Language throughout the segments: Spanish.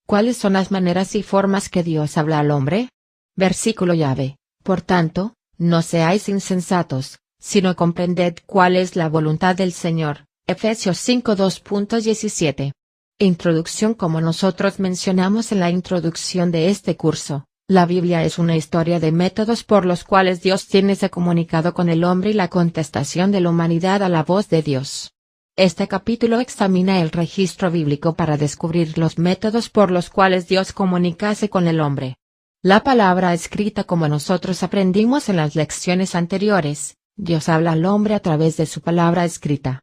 ¿Cuáles son las maneras y formas que Dios habla al hombre? Versículo llave. Por tanto, no seáis insensatos, sino comprended cuál es la voluntad del Señor. Efesios 5:2.17. Introducción. Como nosotros mencionamos en la introducción de este curso, la Biblia es una historia de métodos por los cuales Dios se comunicado con el hombre y la contestación de la humanidad a la voz de Dios. Este capítulo examina el registro bíblico para descubrir los métodos por los cuales Dios comunicase con el hombre. La palabra escrita. Como nosotros aprendimos en las lecciones anteriores, Dios habla al hombre a través de su palabra escrita.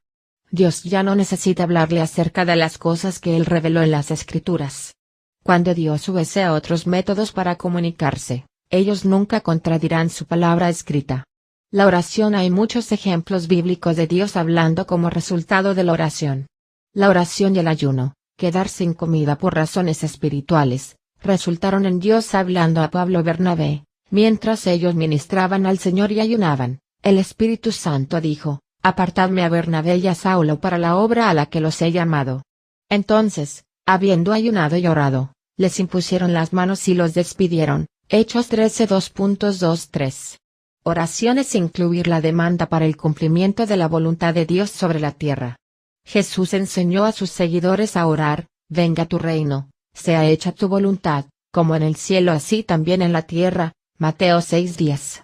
Dios ya no necesita hablarle acerca de las cosas que Él reveló en las Escrituras. Cuando Dios use a otros métodos para comunicarse, ellos nunca contradirán su palabra escrita. La oración. Hay muchos ejemplos bíblicos de Dios hablando como resultado de la oración. La oración y el ayuno, quedar sin comida por razones espirituales, resultaron en Dios hablando a Pablo y Bernabé, mientras ellos ministraban al Señor y ayunaban. El Espíritu Santo dijo: apartadme a Bernabé y a Saulo para la obra a la que los he llamado. Entonces, habiendo ayunado y orado, les impusieron las manos y los despidieron. Hechos 13:2.23. Oraciones. Incluir la demanda para el cumplimiento de la voluntad de Dios sobre la tierra. Jesús enseñó a sus seguidores a orar: venga tu reino, sea hecha tu voluntad, como en el cielo así también en la tierra. Mateo 6:10.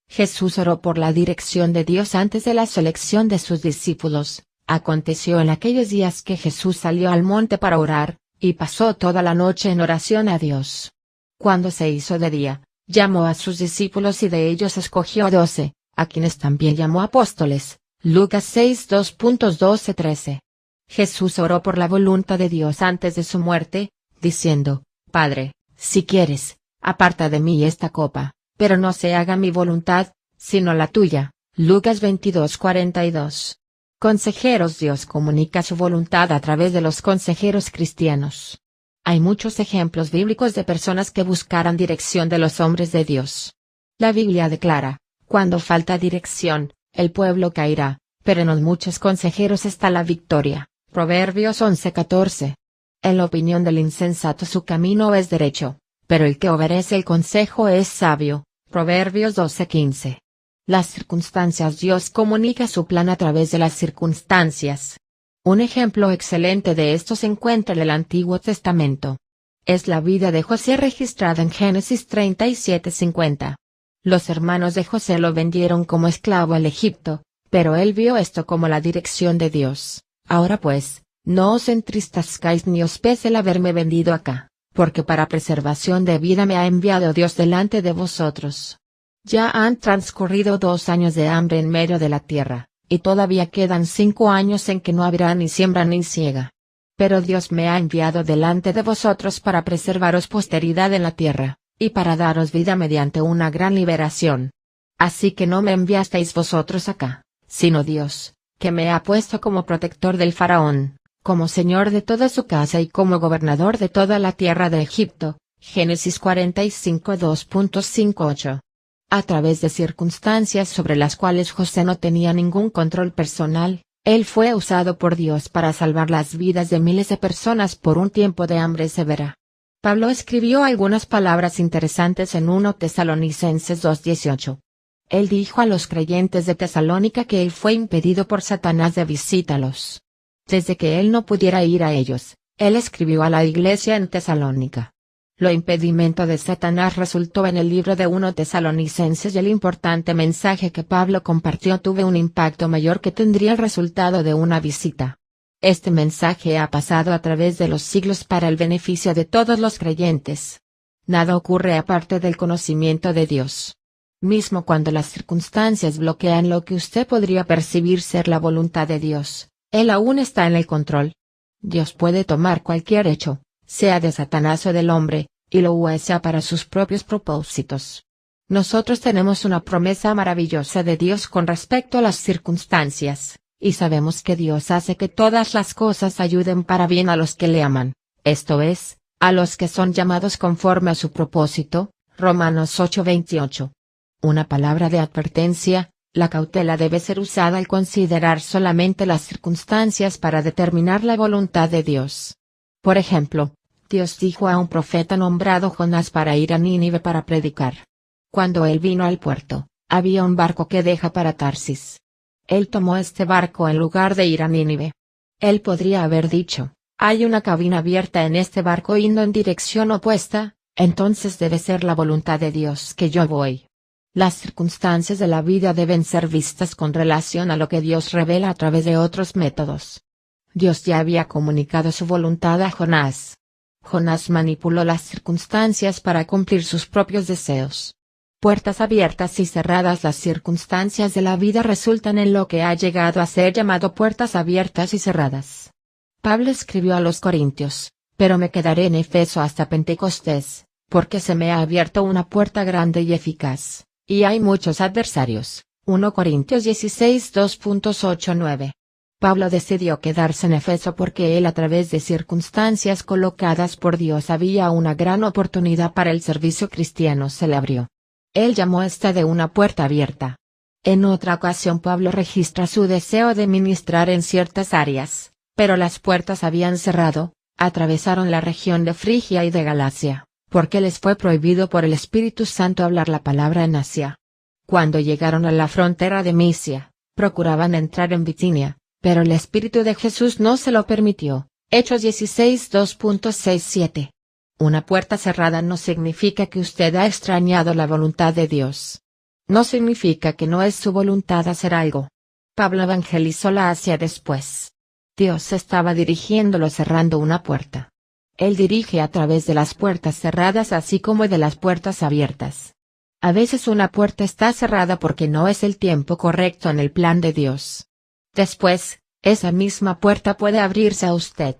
Jesús oró por la dirección de Dios antes de la selección de sus discípulos. Aconteció en aquellos días que Jesús salió al monte para orar, y pasó toda la noche en oración a Dios. Cuando se hizo de día, llamó a sus discípulos y de ellos escogió a 12, a quienes también llamó apóstoles. Lucas 6:2.12-13. Jesús oró por la voluntad de Dios antes de su muerte, diciendo: Padre, si quieres, aparta de mí esta copa, pero no se haga mi voluntad, sino la tuya. Lucas 22:42. Consejeros. Dios comunica su voluntad a través de los consejeros cristianos. Hay muchos ejemplos bíblicos de personas que buscaran dirección de los hombres de Dios. La Biblia declara: cuando falta dirección, el pueblo caerá, pero en los muchos consejeros está la victoria. Proverbios 11:14. En la opinión del insensato su camino es derecho, pero el que obedece el consejo es sabio. Proverbios 12:15. Las circunstancias. Dios comunica su plan a través de las circunstancias. Un ejemplo excelente de esto se encuentra en el Antiguo Testamento. Es la vida de José registrada en Génesis 37:50. Los hermanos de José lo vendieron como esclavo al Egipto, pero él vio esto como la dirección de Dios. Ahora pues, no os entristezcáis ni os pese el haberme vendido acá, porque para preservación de vida me ha enviado Dios delante de vosotros. Ya han transcurrido 2 años de hambre en medio de la tierra, y todavía quedan 5 años en que no habrá ni siembra ni siega. Pero Dios me ha enviado delante de vosotros para preservaros posteridad en la tierra, y para daros vida mediante una gran liberación. Así que no me enviasteis vosotros acá, sino Dios, que me ha puesto como protector del faraón, como señor de toda su casa y como gobernador de toda la tierra de Egipto. Génesis 45:2.58. A través de circunstancias sobre las cuales José no tenía ningún control personal, él fue usado por Dios para salvar las vidas de miles de personas por un tiempo de hambre severa. Pablo escribió algunas palabras interesantes en 1 Tesalonicenses 2:18. Él dijo a los creyentes de Tesalónica que él fue impedido por Satanás de visitarlos. Desde que él no pudiera ir a ellos, él escribió a la iglesia en Tesalónica. Lo impedimento de Satanás resultó en el libro de 1 Tesalonicenses y el importante mensaje que Pablo compartió tuvo un impacto mayor que tendría el resultado de una visita. Este mensaje ha pasado a través de los siglos para el beneficio de todos los creyentes. Nada ocurre aparte del conocimiento de Dios. Mismo cuando las circunstancias bloquean lo que usted podría percibir ser la voluntad de Dios, Él aún está en el control. Dios puede tomar cualquier hecho, sea de Satanás o del hombre, y lo usa para sus propios propósitos. Nosotros tenemos una promesa maravillosa de Dios con respecto a las circunstancias, y sabemos que Dios hace que todas las cosas ayuden para bien a los que le aman, esto es, a los que son llamados conforme a su propósito. Romanos 8:28. Una palabra de advertencia: la cautela debe ser usada al considerar solamente las circunstancias para determinar la voluntad de Dios. Por ejemplo, Dios dijo a un profeta nombrado Jonás para ir a Nínive para predicar. Cuando él vino al puerto, había un barco que deja para Tarsis. Él tomó este barco en lugar de ir a Nínive. Él podría haber dicho, hay una cabina abierta en este barco yendo en dirección opuesta, entonces debe ser la voluntad de Dios que yo voy. Las circunstancias de la vida deben ser vistas con relación a lo que Dios revela a través de otros métodos. Dios ya había comunicado su voluntad a Jonás. Jonás manipuló las circunstancias para cumplir sus propios deseos. Puertas abiertas y cerradas. Las circunstancias de la vida resultan en lo que ha llegado a ser llamado puertas abiertas y cerradas. Pablo escribió a los Corintios, pero me quedaré en Éfeso hasta Pentecostés, porque se me ha abierto una puerta grande y eficaz, y hay muchos adversarios. 1 Corintios 16 2.8-9. Pablo decidió quedarse en Éfeso porque él, a través de circunstancias colocadas por Dios, había una gran oportunidad para el servicio cristiano se le abrió. Él llamó esta de una puerta abierta. En otra ocasión Pablo registra su deseo de ministrar en ciertas áreas, pero las puertas habían cerrado. Atravesaron la región de Frigia y de Galacia, porque les fue prohibido por el Espíritu Santo hablar la palabra en Asia. Cuando llegaron a la frontera de Misia, procuraban entrar en Bitinia, pero el Espíritu de Jesús no se lo permitió. Hechos 16 2.67. Una puerta cerrada no significa que usted ha extrañado la voluntad de Dios. No significa que no es su voluntad hacer algo. Pablo evangelizó la Asia después. Dios estaba dirigiéndolo cerrando una puerta. Él dirige a través de las puertas cerradas así como de las puertas abiertas. A veces una puerta está cerrada porque no es el tiempo correcto en el plan de Dios. Después, esa misma puerta puede abrirse a usted.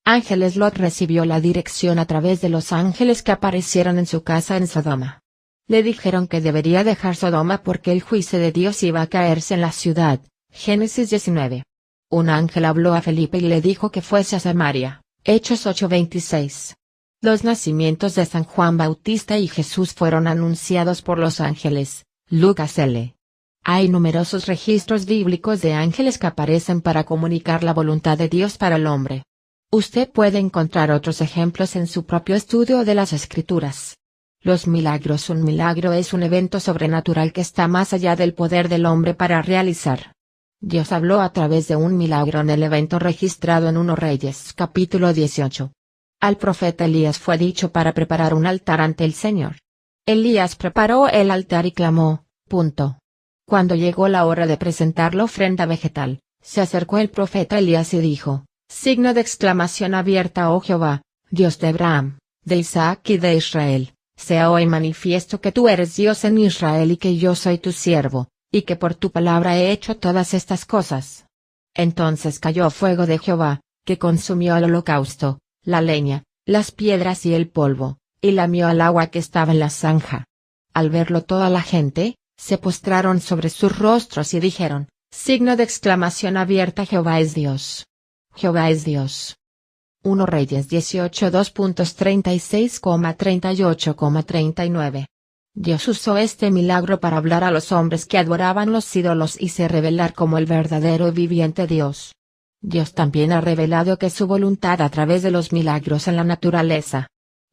Ángeles Lot recibió la dirección a través de los ángeles que aparecieron en su casa en Sodoma. Le dijeron que debería dejar Sodoma porque el juicio de Dios iba a caerse en la ciudad. Génesis 19. Un ángel habló a Felipe y le dijo que fuese a Samaria. Hechos 8:26. Los nacimientos de San Juan Bautista y Jesús fueron anunciados por los ángeles. Lucas L. Hay numerosos registros bíblicos de ángeles que aparecen para comunicar la voluntad de Dios para el hombre. Usted puede encontrar otros ejemplos en su propio estudio de las Escrituras. Los milagros. Un milagro es un evento sobrenatural que está más allá del poder del hombre para realizar. Dios habló a través de un milagro en el evento registrado en 1 Reyes capítulo 18. Al profeta Elías fue dicho para preparar un altar ante el Señor. Elías preparó el altar y clamó, punto. Cuando llegó la hora de presentar la ofrenda vegetal, se acercó el profeta Elías y dijo, signo de exclamación abierta, oh Jehová, Dios de Abraham, de Isaac y de Israel, sea hoy manifiesto que tú eres Dios en Israel y que yo soy tu siervo, y que por tu palabra he hecho todas estas cosas. Entonces cayó fuego de Jehová, que consumió el holocausto, la leña, las piedras y el polvo, y lamió al agua que estaba en la zanja. Al verlo toda la gente, se postraron sobre sus rostros y dijeron, signo de exclamación abierta, Jehová es Dios. Jehová es Dios. 1 Reyes 18 2.36,38,39. Dios usó este milagro para hablar a los hombres que adoraban los ídolos y se revelar como el verdadero y viviente Dios. Dios también ha revelado que su voluntad a través de los milagros en la naturaleza.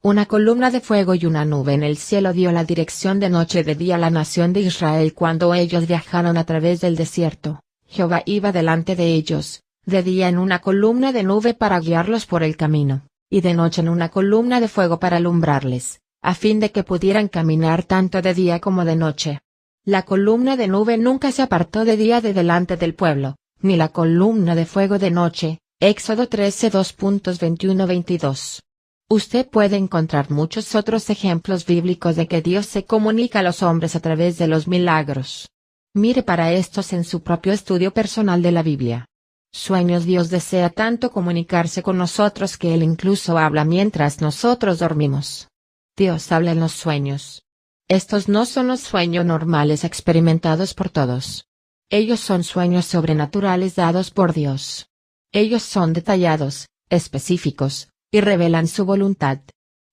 Una columna de fuego y una nube en el cielo dio la dirección de noche y de día a la nación de Israel cuando ellos viajaron a través del desierto. Jehová iba delante de ellos, de día en una columna de nube para guiarlos por el camino, y de noche en una columna de fuego para alumbrarles, a fin de que pudieran caminar tanto de día como de noche. La columna de nube nunca se apartó de día de delante del pueblo, ni la columna de fuego de noche. Éxodo 13 2.21-22. Usted puede encontrar muchos otros ejemplos bíblicos de que Dios se comunica a los hombres a través de los milagros. Mire para estos en su propio estudio personal de la Biblia. Sueños. Dios desea tanto comunicarse con nosotros que Él incluso habla mientras nosotros dormimos. Dios habla en los sueños. Estos no son los sueños normales experimentados por todos. Ellos son sueños sobrenaturales dados por Dios. Ellos son detallados, específicos, y revelan su voluntad.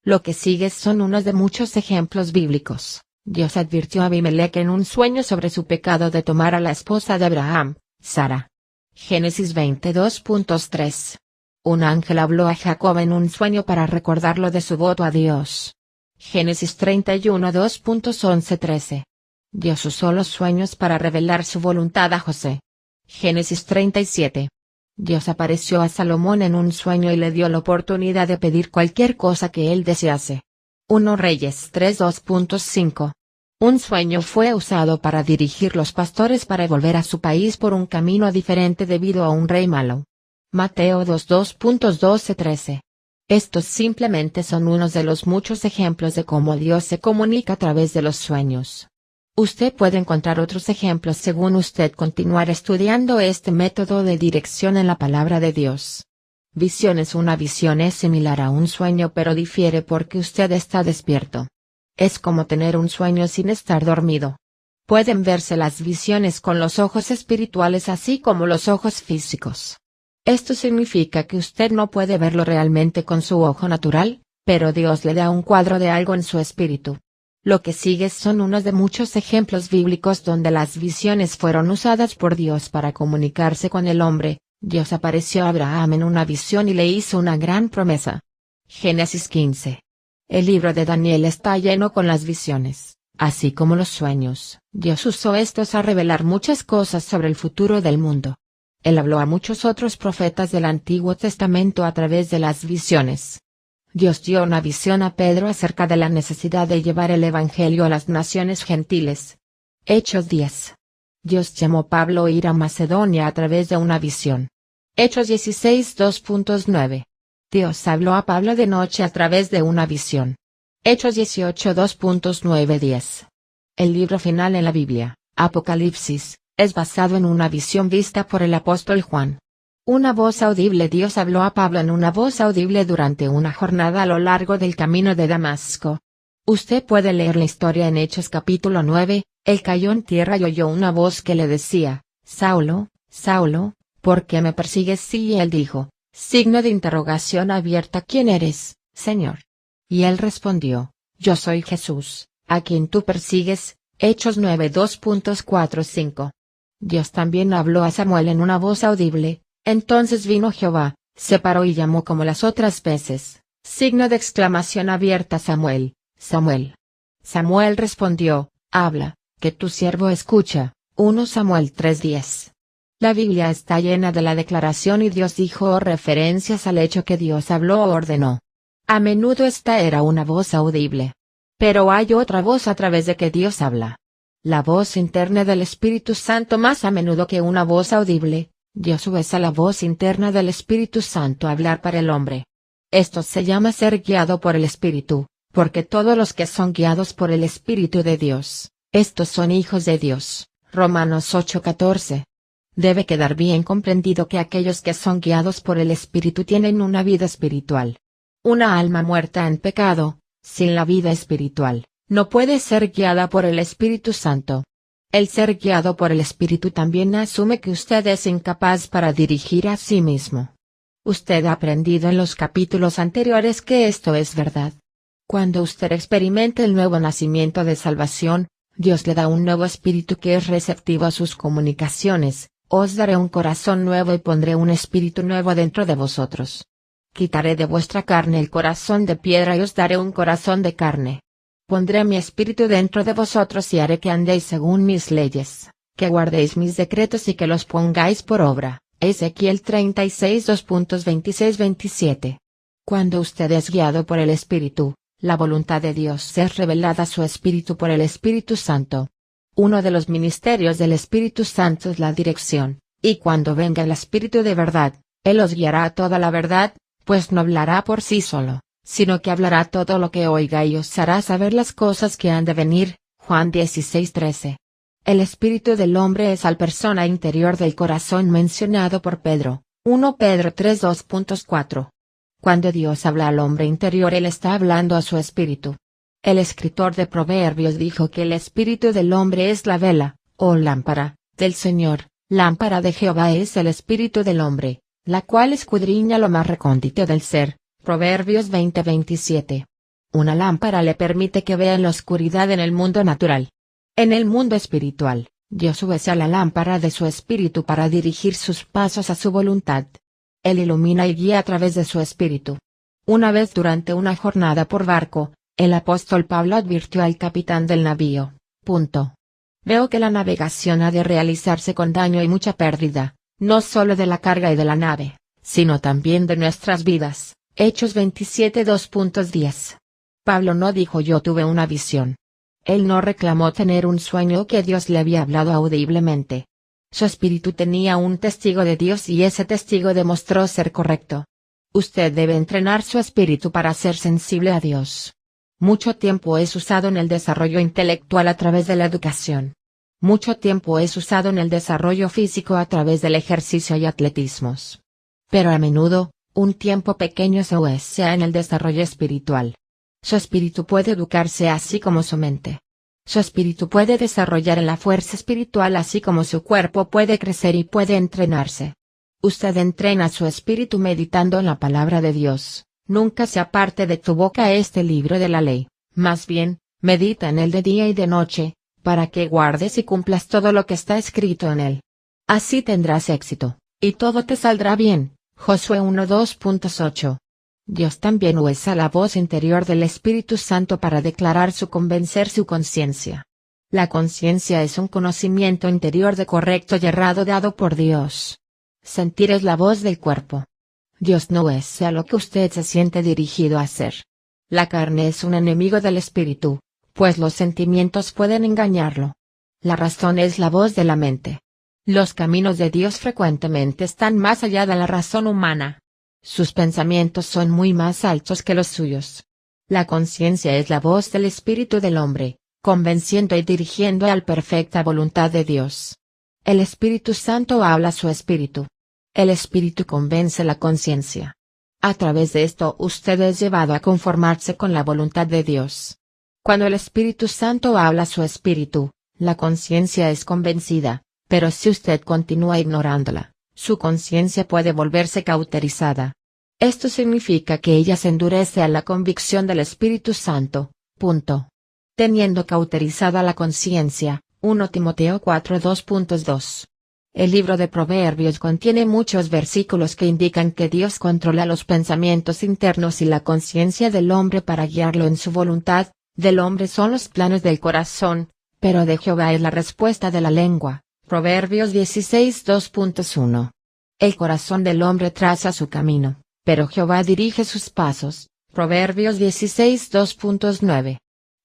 Lo que sigue son unos de muchos ejemplos bíblicos. Dios advirtió a Abimelech en un sueño sobre su pecado de tomar a la esposa de Abraham, Sara. Génesis 22.3. Un ángel habló a Jacob en un sueño para recordarlo de su voto a Dios. Génesis 31 2.11-13. Dios usó los sueños para revelar su voluntad a José. Génesis 37. Dios apareció a Salomón en un sueño y le dio la oportunidad de pedir cualquier cosa que él desease. 1 Reyes 3 2.5. Un sueño fue usado para dirigir los pastores para volver a su país por un camino diferente debido a un rey malo. Mateo 2 2.12-13. Estos simplemente son unos de los muchos ejemplos de cómo Dios se comunica a través de los sueños. Usted puede encontrar otros ejemplos según usted continuar estudiando este método de dirección en la palabra de Dios. Visiones. Una visión es similar a un sueño pero difiere porque usted está despierto. Es como tener un sueño sin estar dormido. Pueden verse las visiones con los ojos espirituales así como los ojos físicos. Esto significa que usted no puede verlo realmente con su ojo natural, pero Dios le da un cuadro de algo en su espíritu. Lo que sigue son unos de muchos ejemplos bíblicos donde las visiones fueron usadas por Dios para comunicarse con el hombre. Dios apareció a Abraham en una visión y le hizo una gran promesa. Génesis 15. El libro de Daniel está lleno con las visiones, así como los sueños. Dios usó estos a revelar muchas cosas sobre el futuro del mundo. Él habló a muchos otros profetas del Antiguo Testamento a través de las visiones. Dios dio una visión a Pedro acerca de la necesidad de llevar el Evangelio a las naciones gentiles. Hechos 10. Dios llamó a Pablo a ir a Macedonia a través de una visión. Hechos 16 2.9. Dios habló a Pablo de noche a través de una visión. Hechos 18 2.9-10. El libro final en la Biblia, Apocalipsis, es basado en una visión vista por el apóstol Juan. Una voz audible. Dios habló a Pablo en una voz audible durante una jornada a lo largo del camino de Damasco. Usted puede leer la historia en Hechos capítulo 9, él cayó en tierra y oyó una voz que le decía, Saulo, Saulo, ¿por qué me persigues? Y él dijo, signo de interrogación abierta, ¿quién eres, Señor? Y él respondió, yo soy Jesús, a quien tú persigues. Hechos 9 2.4-5. Dios también habló a Samuel en una voz audible. Entonces vino Jehová, se paró y llamó como las otras veces, signo de exclamación abierta, Samuel, Samuel. Samuel respondió, habla, que tu siervo escucha. 1 Samuel 3:10. La Biblia está llena de la declaración y Dios dijo o referencias al hecho que Dios habló o ordenó. A menudo esta era una voz audible. Pero hay otra voz a través de que Dios habla. La voz interna del Espíritu Santo más a menudo que una voz audible. Dios usa la voz interna del Espíritu Santo a hablar para el hombre. Esto se llama ser guiado por el Espíritu, porque todos los que son guiados por el Espíritu de Dios, estos son hijos de Dios. Romanos 8:14. Debe quedar bien comprendido que aquellos que son guiados por el Espíritu tienen una vida espiritual. Una alma muerta en pecado, sin la vida espiritual, no puede ser guiada por el Espíritu Santo. El ser guiado por el Espíritu también asume que usted es incapaz para dirigir a sí mismo. Usted ha aprendido en los capítulos anteriores que esto es verdad. Cuando usted experimente el nuevo nacimiento de salvación, Dios le da un nuevo espíritu que es receptivo a sus comunicaciones. Os daré un corazón nuevo y pondré un espíritu nuevo dentro de vosotros. Quitaré de vuestra carne el corazón de piedra y os daré un corazón de carne. Pondré mi espíritu dentro de vosotros y haré que andéis según mis leyes, que guardéis mis decretos y que los pongáis por obra. Ezequiel 36 2.26-27. Cuando usted es guiado por el Espíritu, la voluntad de Dios es revelada a su espíritu por el Espíritu Santo. Uno de los ministerios del Espíritu Santo es la dirección, y cuando venga el Espíritu de verdad, Él os guiará a toda la verdad, pues no hablará por sí solo, sino que hablará todo lo que oiga y os hará saber las cosas que han de venir. Juan 16:13. El espíritu del hombre es la persona interior del corazón mencionado por Pedro. 1 Pedro 3 2.4. Cuando Dios habla al hombre interior, Él está hablando a su espíritu. El escritor de Proverbios dijo que el espíritu del hombre es la vela, o lámpara, del Señor. Lámpara de Jehová es el espíritu del hombre, la cual escudriña lo más recóndito del ser. Proverbios 20:27. Una lámpara le permite que vea en la oscuridad en el mundo natural. En el mundo espiritual, Dios usa la lámpara de su espíritu para dirigir sus pasos a su voluntad. Él ilumina y guía a través de su espíritu. Una vez durante una jornada por barco, el apóstol Pablo advirtió al capitán del navío: Veo que la navegación ha de realizarse con daño y mucha pérdida, no solo de la carga y de la nave, sino también de nuestras vidas. Hechos 27:2.10. Pablo no dijo yo tuve una visión. Él no reclamó tener un sueño que Dios le había hablado audiblemente. Su espíritu tenía un testigo de Dios y ese testigo demostró ser correcto. Usted debe entrenar su espíritu para ser sensible a Dios. Mucho tiempo es usado en el desarrollo intelectual a través de la educación. Mucho tiempo es usado en el desarrollo físico a través del ejercicio y atletismos. Pero a menudo, un tiempo pequeño se usa en el desarrollo espiritual. Su espíritu puede educarse así como su mente. Su espíritu puede desarrollar en la fuerza espiritual así como su cuerpo puede crecer y puede entrenarse. Usted entrena su espíritu meditando en la palabra de Dios. Nunca se aparte de tu boca este libro de la ley, más bien, medita en él de día y de noche, para que guardes y cumplas todo lo que está escrito en él. Así tendrás éxito, y todo te saldrá bien. Josué 1:2.8. Dios también usa la voz interior del Espíritu Santo para declarar convencer su conciencia. La conciencia es un conocimiento interior de correcto y errado dado por Dios. Sentir es la voz del cuerpo. Dios no es a lo que usted se siente dirigido a hacer. La carne es un enemigo del espíritu, pues los sentimientos pueden engañarlo. La razón es la voz de la mente. Los caminos de Dios frecuentemente están más allá de la razón humana. Sus pensamientos son muy más altos que los suyos. La conciencia es la voz del espíritu del hombre, convenciendo y dirigiendo a la perfecta voluntad de Dios. El Espíritu Santo habla a su espíritu. El espíritu convence la conciencia. A través de esto usted es llevado a conformarse con la voluntad de Dios. Cuando el Espíritu Santo habla a su espíritu, la conciencia es convencida, pero si usted continúa ignorándola, su conciencia puede volverse cauterizada. Esto significa que ella se endurece a la convicción del Espíritu Santo. Teniendo cauterizada la conciencia. 1 Timoteo 4:2.2. El libro de Proverbios contiene muchos versículos que indican que Dios controla los pensamientos internos y la conciencia del hombre para guiarlo en su voluntad. Del hombre son los planes del corazón, pero de Jehová es la respuesta de la lengua. Proverbios 16:2.1. El corazón del hombre traza su camino, pero Jehová dirige sus pasos. Proverbios 16:2.9.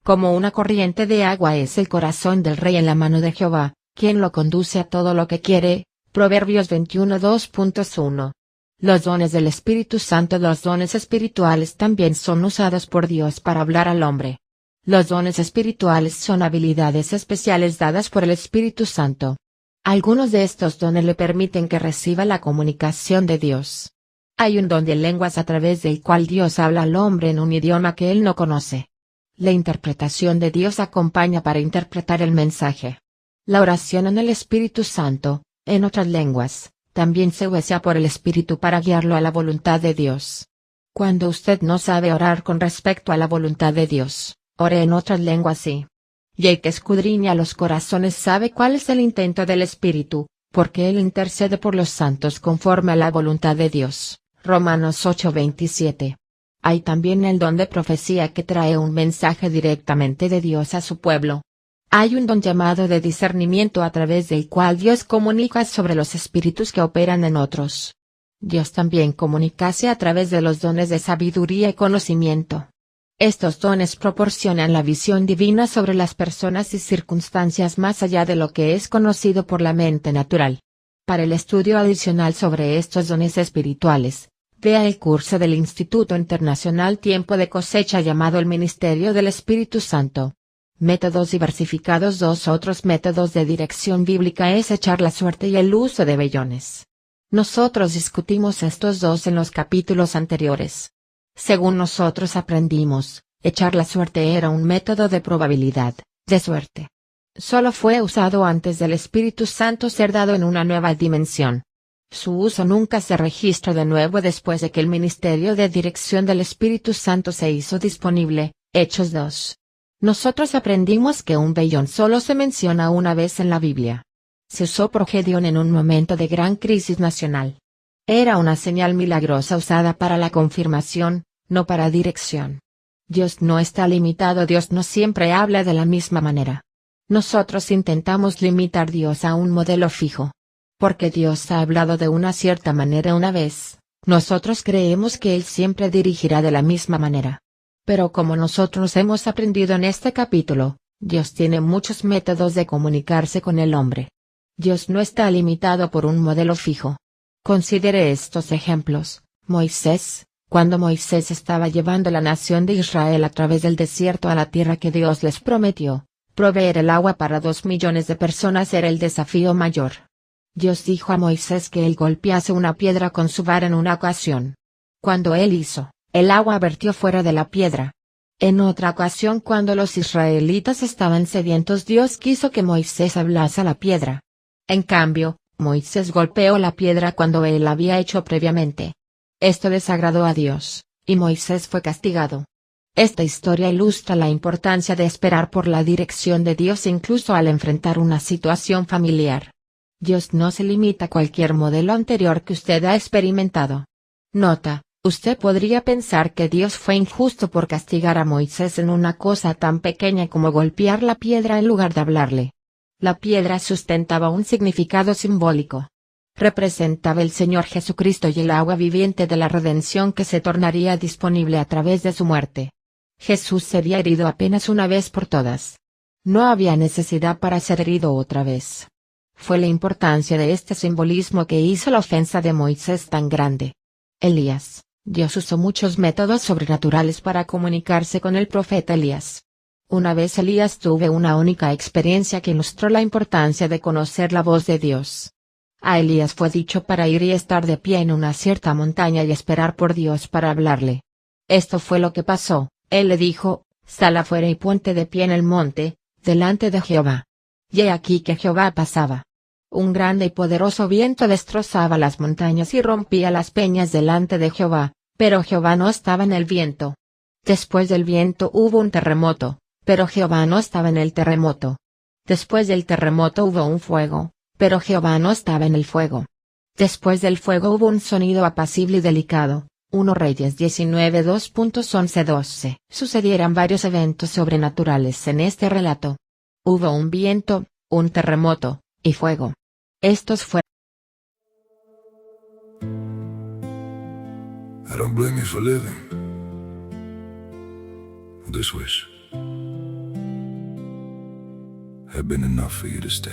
Como una corriente de agua es el corazón del rey en la mano de Jehová, quien lo conduce a todo lo que quiere. Proverbios 21:2.1. Los dones del Espíritu Santo. Los dones espirituales también son usados por Dios para hablar al hombre. Los dones espirituales son habilidades especiales dadas por el Espíritu Santo. Algunos de estos dones le permiten que reciba la comunicación de Dios. Hay un don de lenguas a través del cual Dios habla al hombre en un idioma que él no conoce. La interpretación de Dios acompaña para interpretar el mensaje. La oración en el Espíritu Santo, en otras lenguas, también se usa por el Espíritu para guiarlo a la voluntad de Dios. Cuando usted no sabe orar con respecto a la voluntad de Dios, ore en otras lenguas y el que escudriña los corazones sabe cuál es el intento del Espíritu, porque Él intercede por los santos conforme a la voluntad de Dios. Romanos 8:27. Hay también el don de profecía que trae un mensaje directamente de Dios a su pueblo. Hay un don llamado de discernimiento a través del cual Dios comunica sobre los espíritus que operan en otros. Dios también comunicase a través de los dones de sabiduría y conocimiento. Estos dones proporcionan la visión divina sobre las personas y circunstancias más allá de lo que es conocido por la mente natural. Para el estudio adicional sobre estos dones espirituales, vea el curso del Instituto Internacional Tiempo de Cosecha llamado el Ministerio del Espíritu Santo. Métodos diversificados. Dos otros métodos de dirección bíblica es echar la suerte y el uso de vellones. Nosotros discutimos estos dos en los capítulos anteriores. Según nosotros aprendimos, echar la suerte era un método de probabilidad, de suerte. Solo fue usado antes del Espíritu Santo ser dado en una nueva dimensión. Su uso nunca se registra de nuevo después de que el ministerio de dirección del Espíritu Santo se hizo disponible. Hechos 2. Nosotros aprendimos que un vellón solo se menciona una vez en la Biblia. Se usó por Gedeón en un momento de gran crisis nacional. Era una señal milagrosa usada para la confirmación, no para dirección. Dios no está limitado. Dios no siempre habla de la misma manera. Nosotros intentamos limitar a Dios a un modelo fijo. Porque Dios ha hablado de una cierta manera una vez, nosotros creemos que Él siempre dirigirá de la misma manera. Pero como nosotros hemos aprendido en este capítulo, Dios tiene muchos métodos de comunicarse con el hombre. Dios no está limitado por un modelo fijo. Considere estos ejemplos. Moisés, cuando Moisés estaba llevando a la nación de Israel a través del desierto a la tierra que Dios les prometió, proveer el agua para 2 millones de personas era el desafío mayor. Dios dijo a Moisés que él golpease una piedra con su vara en una ocasión. Cuando él hizo, el agua vertió fuera de la piedra. En otra ocasión, cuando los israelitas estaban sedientos, Dios quiso que Moisés hablase a la piedra. En cambio, Moisés golpeó la piedra cuando él había hecho previamente. Esto desagradó a Dios, y Moisés fue castigado. Esta historia ilustra la importancia de esperar por la dirección de Dios incluso al enfrentar una situación familiar. Dios no se limita a cualquier modelo anterior que usted ha experimentado. Nota, usted podría pensar que Dios fue injusto por castigar a Moisés en una cosa tan pequeña como golpear la piedra en lugar de hablarle. La piedra sustentaba un significado simbólico. Representaba el Señor Jesucristo y el agua viviente de la redención que se tornaría disponible a través de su muerte. Jesús sería herido apenas una vez por todas. No había necesidad para ser herido otra vez. Fue la importancia de este simbolismo que hizo la ofensa de Moisés tan grande. Elías, Dios usó muchos métodos sobrenaturales para comunicarse con el profeta Elías. Una vez Elías tuvo una única experiencia que ilustró la importancia de conocer la voz de Dios. A Elías fue dicho para ir y estar de pie en una cierta montaña y esperar por Dios para hablarle. Esto fue lo que pasó. Él le dijo, sal afuera y ponte de pie en el monte, delante de Jehová. Y he aquí que Jehová pasaba. Un grande y poderoso viento destrozaba las montañas y rompía las peñas delante de Jehová, pero Jehová no estaba en el viento. Después del viento hubo un terremoto, pero Jehová no estaba en el terremoto. Después del terremoto hubo un fuego, pero Jehová no estaba en el fuego. Después del fuego hubo un sonido apacible y delicado. 1 Reyes 19 2.11-12. Sucedieron varios eventos sobrenaturales en este relato. Hubo un viento, un terremoto, y fuego. Estos fueron. I don't blame you for living this wish had been enough for you to stay.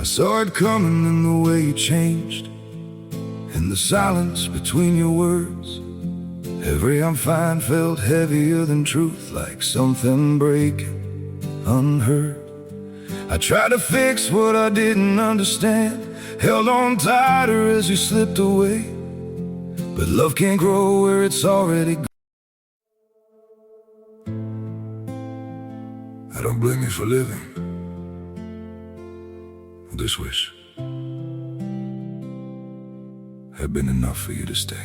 I saw it coming in the way you changed, in the silence between your words. Every I'm fine felt heavier than truth, like something breaking, unheard. I tried to fix what I didn't understand, held on tighter as you slipped away. But love can't grow where it's already gone. I don't blame you for living this wish had been enough for you to stay.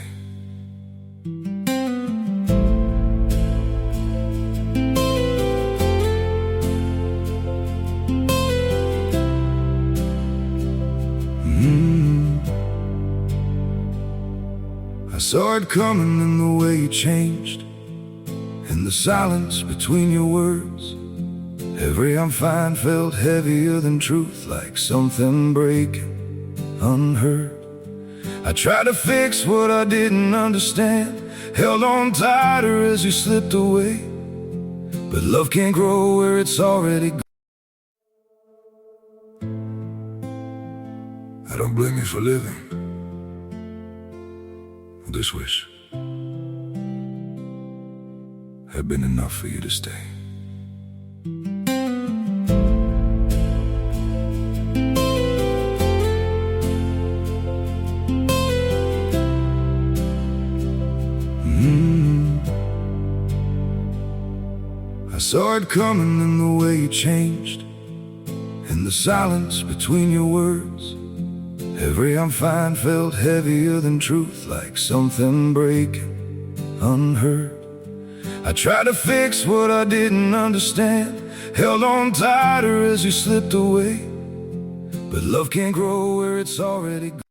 I saw it coming in the way you changed, in the silence between your words. Every I'm fine felt heavier than truth, like something breaking, unheard. I tried to fix what I didn't understand, held on tighter as you slipped away. But love can't grow where it's already gone. I don't blame you for living this wish had been enough for you to stay. I saw it coming in the way you changed, in the silence between your words. Every I'm fine felt heavier than truth, like something breaking unheard. I tried to fix what I didn't understand, held on tighter as you slipped away, but love can't grow where it's already gone.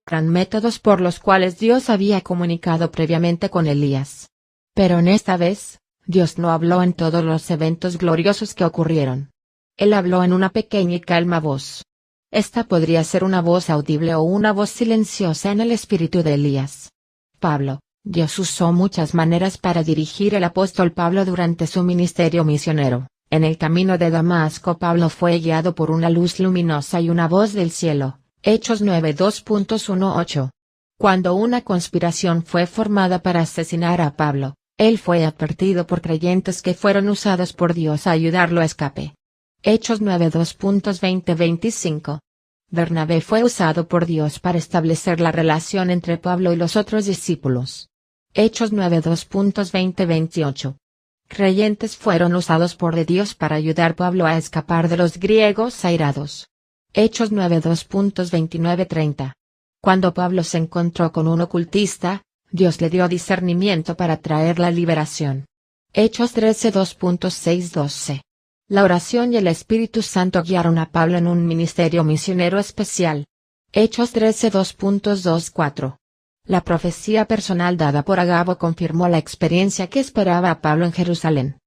Eran métodos por los cuales Dios había comunicado previamente con Elías. Pero en esta vez, Dios no habló en todos los eventos gloriosos que ocurrieron. Él habló en una pequeña y calma voz. Esta podría ser una voz audible o una voz silenciosa en el espíritu de Elías. Pablo. Dios usó muchas maneras para dirigir al apóstol Pablo durante su ministerio misionero. En el camino de Damasco Pablo fue guiado por una luz luminosa y una voz del cielo. Hechos 9:2.18. Cuando una conspiración fue formada para asesinar a Pablo, él fue advertido por creyentes que fueron usados por Dios a ayudarlo a escape. Hechos 9:2.20-25. Bernabé fue usado por Dios para establecer la relación entre Pablo y los otros discípulos. Hechos 9:2.20-28. Creyentes fueron usados por Dios para ayudar a Pablo a escapar de los griegos airados. Hechos 9:2.29-30. Cuando Pablo se encontró con un ocultista, Dios le dio discernimiento para traer la liberación. Hechos 13:2.6-12. La oración y el Espíritu Santo guiaron a Pablo en un ministerio misionero especial. Hechos 13:2.24. La profecía personal dada por Agabo confirmó la experiencia que esperaba a Pablo en Jerusalén.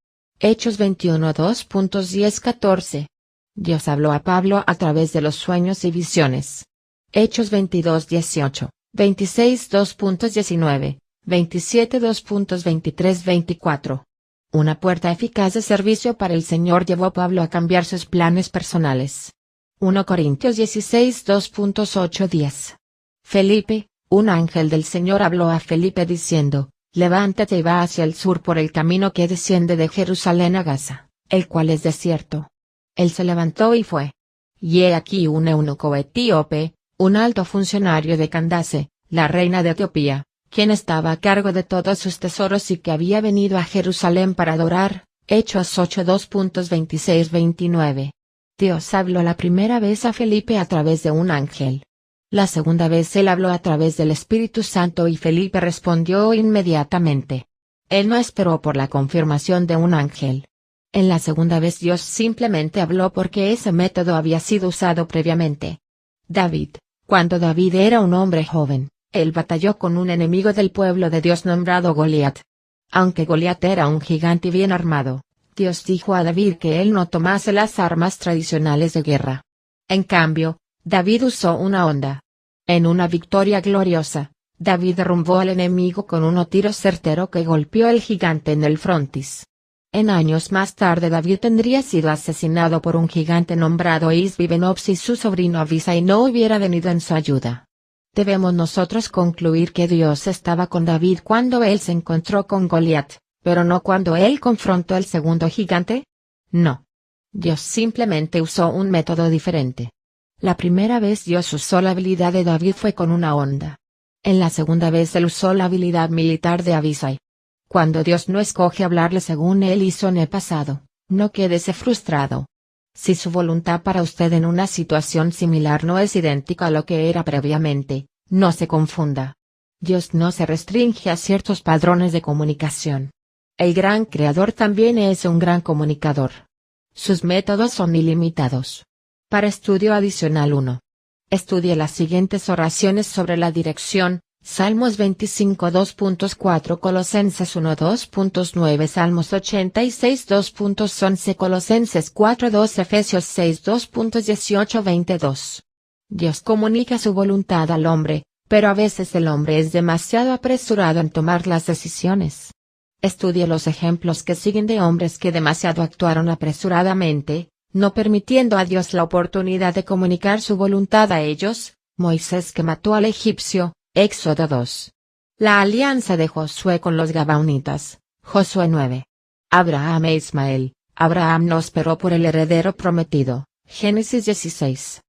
Hechos 21:2.10-14. Dios habló a Pablo a través de los sueños y visiones. Hechos 22:18, 26:2.19, 27:2.23-24. Una puerta eficaz de servicio para el Señor llevó a Pablo a cambiar sus planes personales. 1 Corintios 16:2.8-10. Felipe, un ángel del Señor habló a Felipe diciendo, levántate y va hacia el sur por el camino que desciende de Jerusalén a Gaza, el cual es desierto. Él se levantó y fue. Y he aquí un eunuco etíope, un alto funcionario de Candace, la reina de Etiopía, quien estaba a cargo de todos sus tesoros y que había venido a Jerusalén para adorar. Hechos 8:2.26-29. Dios habló la primera vez a Felipe a través de un ángel. La segunda vez él habló a través del Espíritu Santo y Felipe respondió inmediatamente. Él no esperó por la confirmación de un ángel. En la segunda vez Dios simplemente habló porque ese método había sido usado previamente. David, cuando David era un hombre joven, él batalló con un enemigo del pueblo de Dios nombrado Goliat. Aunque Goliat era un gigante bien armado, Dios dijo a David que él no tomase las armas tradicionales de guerra. En cambio, David usó una honda. En una victoria gloriosa, David derrumbó al enemigo con un tiro certero que golpeó al gigante en el frontis. En años más tarde David tendría sido asesinado por un gigante nombrado Isbi-Benob si su sobrino Abisai no hubiera venido en su ayuda. Debemos nosotros concluir que Dios estaba con David cuando él se encontró con Goliat, pero no cuando él confrontó al segundo gigante. No. Dios simplemente usó un método diferente. La primera vez Dios usó la habilidad de David fue con una honda. En la segunda vez él usó la habilidad militar de Abisai. Cuando Dios no escoge hablarle según él hizo en el pasado, no quédese frustrado. Si su voluntad para usted en una situación similar no es idéntica a lo que era previamente, no se confunda. Dios no se restringe a ciertos padrones de comunicación. El gran creador también es un gran comunicador. Sus métodos son ilimitados. Para estudio adicional 1. Estudie las siguientes oraciones sobre la dirección: Salmos 25 2.4, Colosenses 1 2.9, Salmos 86 2.11, Colosenses 4 2, Efesios 6 2.18 22. Dios comunica su voluntad al hombre, pero a veces el hombre es demasiado apresurado en tomar las decisiones. Estudie los ejemplos que siguen de hombres que demasiado actuaron apresuradamente, no permitiendo a Dios la oportunidad de comunicar su voluntad a ellos. Moisés que mató al egipcio, Éxodo 2. La alianza de Josué con los Gabaonitas, Josué 9. Abraham e Ismael, Abraham no esperó por el heredero prometido, Génesis 16.